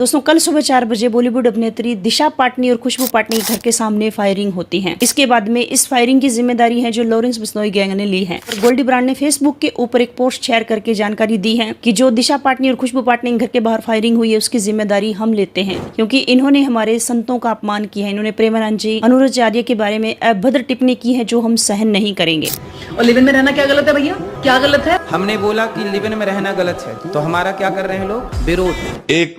दोस्तों कल सुबह 4 बजे बॉलीवुड अभिनेत्री दिशा पाटनी और खुशबू पाटनी के घर के सामने फायरिंग होती है। इसके बाद में इस फायरिंग की जिम्मेदारी है जो लॉरेंस बिश्नोई गैंग ने ली है। और गोल्डी ब्रांड ने फेसबुक के ऊपर एक पोस्ट शेयर करके जानकारी दी है कि जो दिशा पाटनी और खुशबू पाटनी के घर के बाहर फायरिंग हुई है उसकी जिम्मेदारी हम लेते हैं, क्योंकि इन्होंने हमारे संतों का अपमान किया है। इन्होंने प्रेमानंद जी, अनुराचार्य के बारे में अभद्र टिप्पणी की है जो हम सहन नहीं करेंगे। और लिव इन में रहना क्या गलत है भैया? क्या गलत है? हमने बोला कि लिव इन में रहना गलत है, तो हमारा क्या कर रहे हैं लोग? विरोध। एक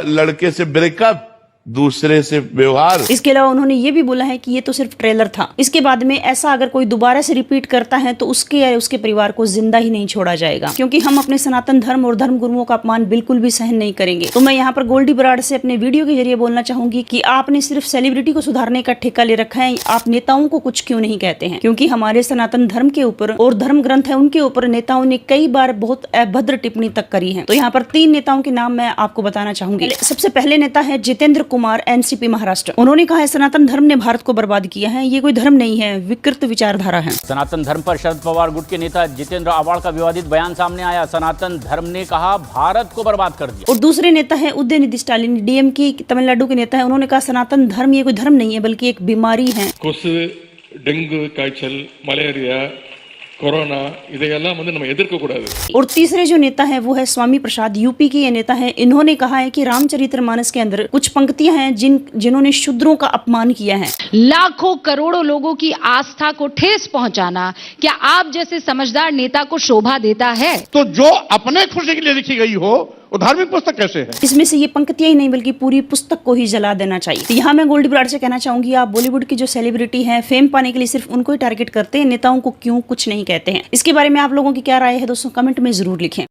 लड़के से ब्रेकअप, दूसरे से व्यवहार। इसके अलावा उन्होंने ये भी बोला है कि ये तो सिर्फ ट्रेलर था। इसके बाद में ऐसा अगर कोई दोबारा से रिपीट करता है तो उसके या उसके परिवार को जिंदा ही नहीं छोड़ा जाएगा, क्योंकि हम अपने सनातन धर्म और धर्म गुरुओं का अपमान बिल्कुल भी सहन नहीं करेंगे। तो मैं यहाँ पर गोल्डी ब्रांड से अपने वीडियो के जरिए बोलना चाहूंगी कि आपने सिर्फ सेलिब्रिटी को सुधारने का ठेका ले रखा है, आप नेताओं को कुछ क्यों नहीं कहते हैं? क्योंकि हमारे सनातन धर्म के ऊपर और धर्म ग्रंथ है उनके ऊपर नेताओं ने कई बार बहुत अभद्र टिप्पणी तक करी है। तो यहाँ पर 3 नेताओं के नाम मैं आपको बताना चाहूंगी। सबसे पहले नेता है जितेंद्र कुमार, एनसीपी महाराष्ट्र। उन्होंने कहा है सनातन धर्म ने भारत को बर्बाद किया है, ये कोई धर्म नहीं है, विकृत विचारधारा है। सनातन धर्म पर शरद पवार गुट के नेता जितेंद्र आवाड़ का विवादित बयान सामने आया। सनातन धर्म ने कहा भारत को बर्बाद कर दिया। और दूसरे नेता है उदयनिधि स्टालिन, डीएमके तमिलनाडु के नेता है। उन्होंने कहा सनातन धर्म ये कोई धर्म नहीं है बल्कि एक बीमारी है। கொசு, டெங்கு காய்ச்சல், மலேரியா, कोरोना इதையெல்லாம் வந்து நம்ம எதிர்க்க கூடாது। और तीसरे जो नेता है वो है स्वामी प्रसाद, यूपी के ये नेता है। इन्होंने कहा है कि रामचरितमानस के अंदर कुछ पंक्तियां हैं जिन्होंने शूद्रों का अपमान किया है। लाखों करोड़ों लोगों की आस्था को ठेस पहुंचाना क्या आप जैसे समझदार नेता को शोभा देता है? तो जो अपने खुशी के लिए लिखी गई हो वो धार्मिक पुस्तक कैसे है? इसमें से ये पंक्तियां ही नहीं बल्कि पूरी पुस्तक को ही जला देना चाहिए। तो यहाँ मैं गोल्डी ब्रांड से कहना चाहूंगी, आप बॉलीवुड की जो सेलिब्रिटी हैं, फेम पाने के लिए सिर्फ उनको ही टारगेट करते हैं, नेताओं को क्यों कुछ नहीं कहते हैं? इसके बारे में आप लोगों की क्या राय है दोस्तों, कमेंट में जरूर लिखें।